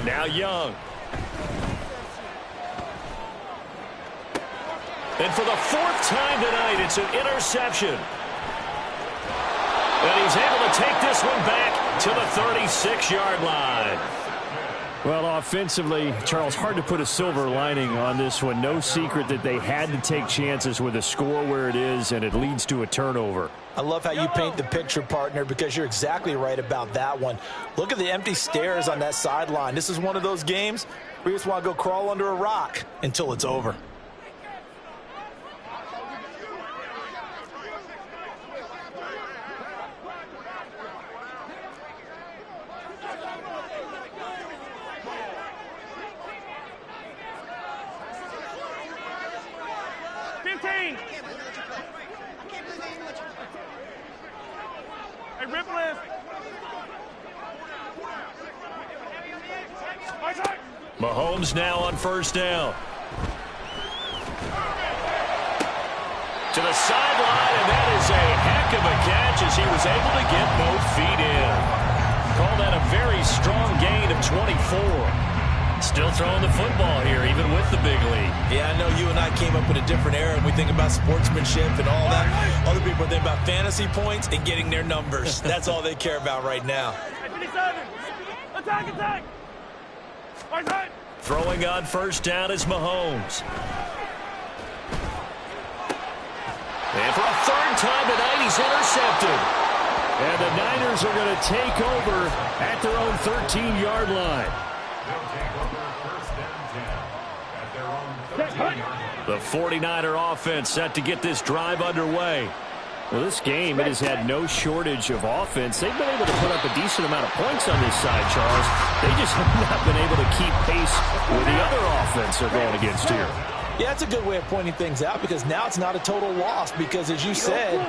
Speaker 3: Now Young. And for the 4th time tonight, it's an interception. And he's able to take this one back to the 36-yard line. Well, offensively, Charles, hard to put a silver lining on this one. No secret that they had to take chances with a score where it is, and it leads to a turnover.
Speaker 7: I love how you paint the picture, partner, because you're exactly right about that one. Look at the empty stares on that sideline. This is one of those games where you just want to go crawl under a rock until it's over.
Speaker 5: Hey, rip list.
Speaker 3: Mahomes now on 1st down. To the sideline, and that is a heck of a catch as he was able to get both feet in. Call that a very strong gain of 24. Still throwing the football here, even with the big lead.
Speaker 4: Yeah, I know you and I came up in a different era, and we think about sportsmanship and all that. Other people think about fantasy points and getting their numbers. That's all they care about right now.
Speaker 5: 57. Attack.
Speaker 3: Throwing on 1st down is Mahomes. And for a 3rd time tonight, he's intercepted. And the Niners are going to take over at their own 13-yard line. The 49er offense set to get this drive underway. Well, this game, it has had no shortage of offense. They've been able to put up a decent amount of points on this side, Charles. They just have not been able to keep pace with the other offense they're going against here.
Speaker 7: Yeah, that's a good way of pointing things out because now it's not a total loss because, as you said,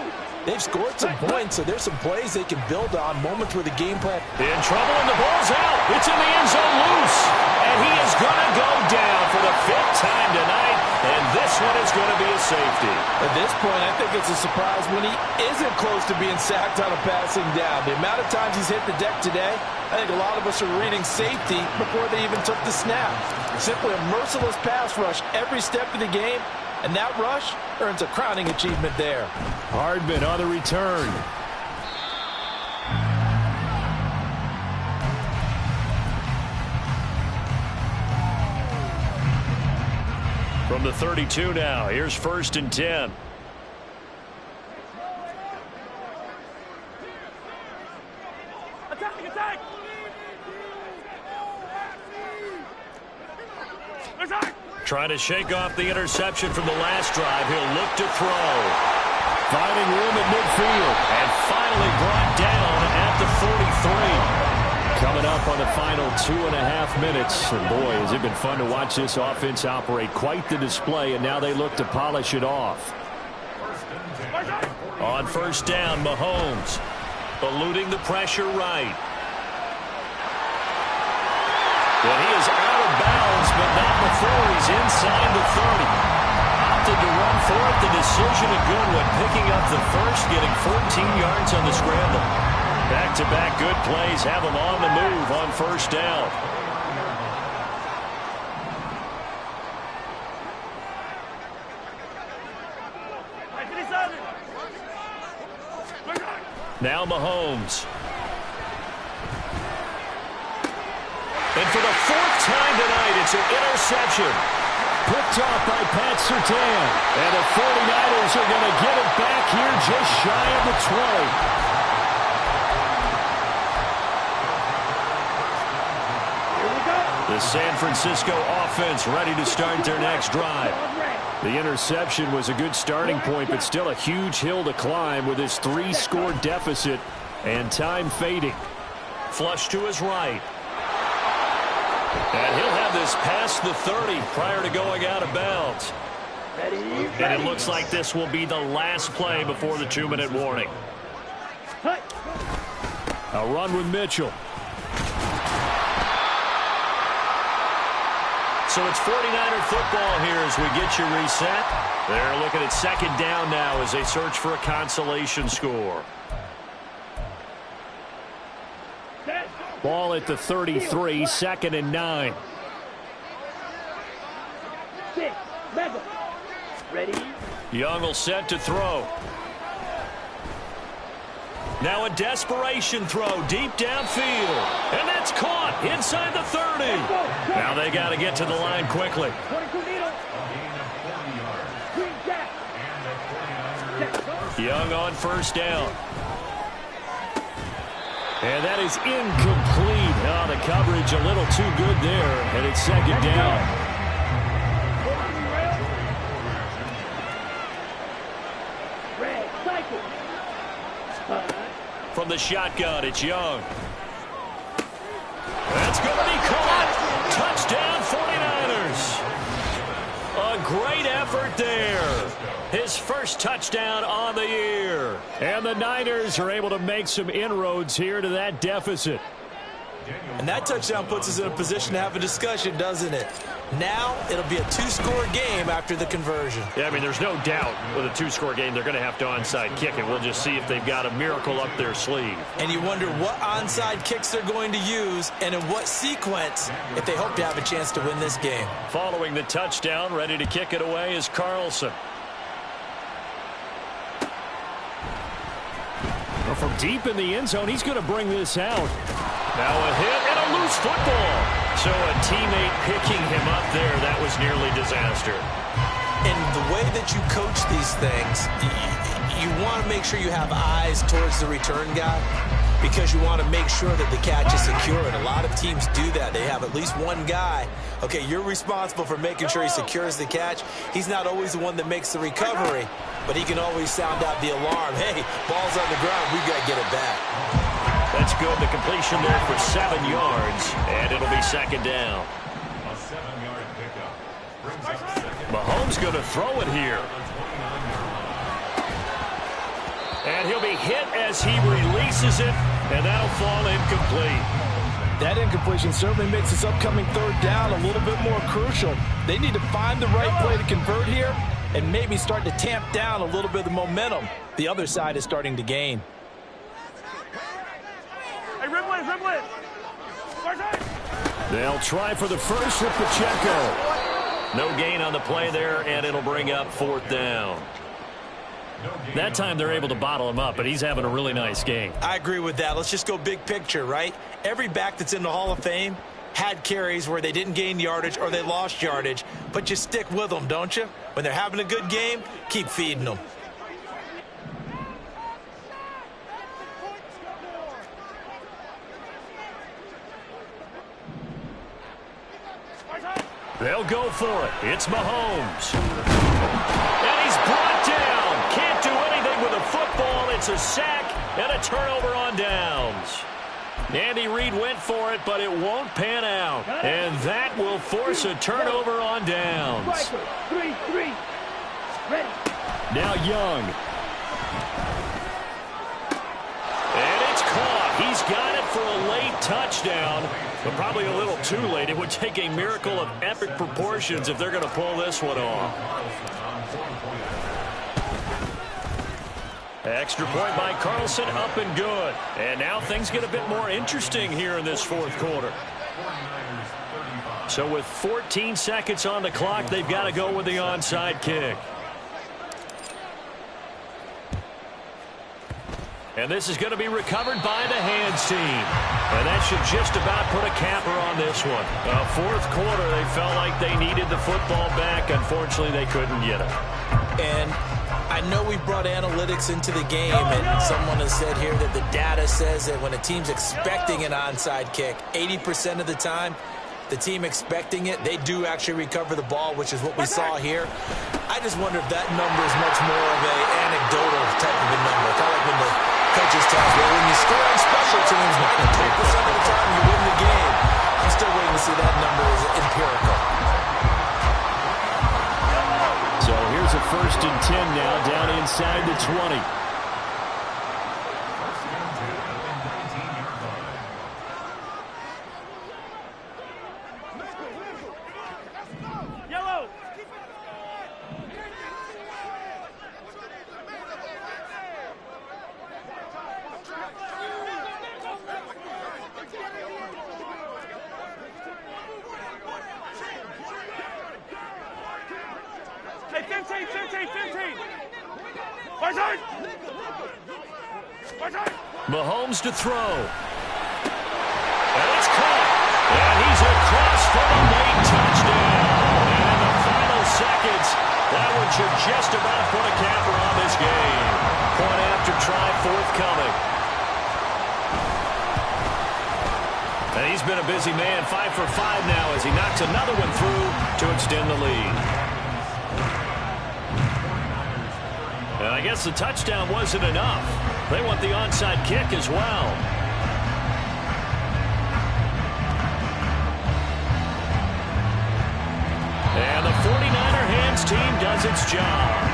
Speaker 7: they've scored some points, so there's some plays they can build on, moments where the game plan.
Speaker 3: In trouble, and the ball's out. It's in the end zone loose. And he is going to go down for the 5th time tonight, and this one is going to be a safety.
Speaker 7: At this point, I think it's a surprise when he isn't close to being sacked on a passing down. The amount of times he's hit the deck today, I think a lot of us are reading safety before they even took the snap. Simply a merciless pass rush every step of the game, and that rush earns a crowning achievement there.
Speaker 3: Hardman on the return. From the 32 now, here's 1st and 10.
Speaker 5: Attack!
Speaker 3: Trying to shake off the interception from the last drive. He'll look to throw. Finding room at midfield. And finally brought down at the 43. Coming up on the final 2.5 minutes. And boy, has it been fun to watch this offense operate. Quite the display, and now they look to polish it off. On 1st down, Mahomes eluding the pressure right. Well, he is out of bounds, but not before he's inside the 30. Opted to run for it. The decision a good one. Picking up the first, getting 14 yards on the scramble. Back-to-back good plays have him on the move on 1st down. Now Mahomes. And for the fourth time tonight, it's an interception. Picked off by Pat Surtain. And the 49ers are going to get it back here just shy of the 20. The San Francisco offense ready to start their next drive. The interception was a good starting point, but still a huge hill to climb with his 3-score deficit and time fading. Flush to his right. And he'll have this past the 30 prior to going out of bounds. And it looks like this will be the last play before the 2-minute warning. A run with Mitchell. So it's 49er football here as we get you reset. They're looking at second down now as they search for a consolation score. Ball at the 33, 2nd and 9.
Speaker 5: Ready?
Speaker 3: Young will set to throw. Now a desperation throw deep downfield. And that's caught inside the 30. Now they got to get to the line quickly.
Speaker 5: 22 needle. Green jack.
Speaker 3: Young on first down. And that is incomplete. Oh, the coverage a little too good there. And it's second down.
Speaker 5: Red cycle.
Speaker 3: From the shotgun, it's Young. That's going to be caught. Touchdown 49ers. A great effort there. His first touchdown on the year. And the Niners are able to make some inroads here to that deficit.
Speaker 4: And that touchdown puts us in a position to have a discussion, doesn't it? Now it'll be a 2-score game after the conversion.
Speaker 3: Yeah, I mean, there's no doubt with a 2-score game they're going to have to onside kick it. We'll just see if they've got a miracle up their sleeve.
Speaker 4: And you wonder what onside kicks they're going to use and in what sequence if they hope to have a chance to win this game.
Speaker 3: Following the touchdown, ready to kick it away is Carlson. Well, from deep in the end zone, he's going to bring this out. Now a hit and a loose football. So a teammate picking him up there, that was nearly disaster.
Speaker 4: And the way that you coach these things, you want to make sure you have eyes towards the return guy because you want to make sure that the catch is secure. And a lot of teams do that. They have at least one guy. Okay, you're responsible for making sure he secures the catch. He's not always the one that makes the recovery, but he can always sound out the alarm. Hey, ball's on the ground. We've got to get it back.
Speaker 3: That's good. The completion there for 7 yards, and it'll be second down.
Speaker 6: A 7-yard pickup. Brings up second.
Speaker 3: Mahomes going to throw it here. And he'll be hit as he releases it, and that'll fall incomplete.
Speaker 7: That incompletion certainly makes this upcoming third down a little bit more crucial. They need to find the right play to convert here and maybe start to tamp down a little bit of the momentum the other side is starting to gain.
Speaker 5: Hey, Ripley.
Speaker 3: They'll try for the first with Pacheco. No gain on the play there, and it'll bring up fourth down. That time they're able to bottle him up, but he's having a really nice game.
Speaker 4: I agree with that. Let's just go big picture, right? Every back that's in the Hall of Fame had carries where they didn't gain yardage or they lost yardage, but you stick with them, don't you? When they're having a good game, keep feeding them.
Speaker 3: They'll go for it. It's Mahomes. And he's brought down. Can't do anything with a football. It's a sack and a turnover on downs. Andy Reid went for it, but it won't pan out. And that will force a turnover on downs.
Speaker 5: 3-3. Ready.
Speaker 3: Now Young. And it's caught. He's got it for a late touchdown, but probably a little too late. It would take a miracle of epic proportions if they're going to pull this one off. Extra point by Carlson, up and good. And now things get a bit more interesting here in this fourth quarter. So with 14 seconds on the clock, they've got to go with the onside kick. And this is going to be recovered by the hands team. And that should just about put a capper on this one. Fourth quarter, they felt like they needed the football back. Unfortunately, they couldn't get it.
Speaker 4: And I know we brought analytics into the game, and someone has said here that the data says that when a team's expecting an onside kick, 80% of the time, the team expecting it, they do actually recover the ball, which is what we saw here. I just wonder if that number is much more of an anecdotal type of a number. Kind of like when the coaches tell us, well, when you score on special teams, 93% of the time you win the game. I'm still waiting to see that number is empirical.
Speaker 3: So here's a 1st and 10 now, down inside the 20.
Speaker 5: Hey, 15.
Speaker 3: Mahomes to throw. And it's caught. And he's across for the late touchdown. And in the final seconds, that one should just about put a capper on this game. Point after try forthcoming. And he's been a busy man, 5 for 5 now as he knocks another one through to extend the lead. And I guess the touchdown wasn't enough. They want the onside kick as well. And the 49er hands team does its job.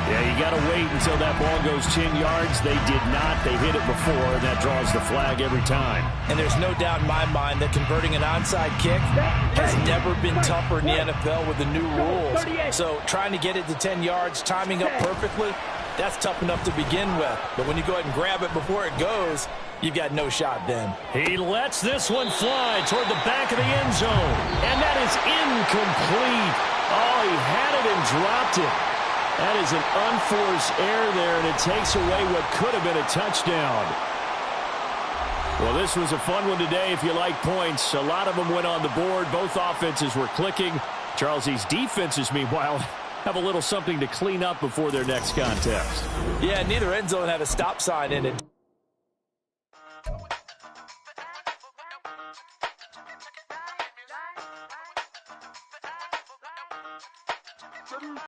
Speaker 3: Yeah, you got to wait until that ball goes 10 yards. They did not. They hit it before, and that draws the flag every time.
Speaker 4: And there's no doubt in my mind that converting an onside kick has never been tougher in the NFL with the new rules. So trying to get it to 10 yards, timing up perfectly, that's tough enough to begin with. But when you go ahead and grab it before it goes, you've got no shot then.
Speaker 3: He lets this one fly toward the back of the end zone. And that is incomplete. Oh, he had it and dropped it. That is an unforced error there, and it takes away what could have been a touchdown. Well, this was a fun one today if you like points. A lot of them went on the board. Both offenses were clicking. Charles, these defenses, meanwhile, have a little something to clean up before their next contest.
Speaker 4: Yeah, neither end zone had a stop sign in it.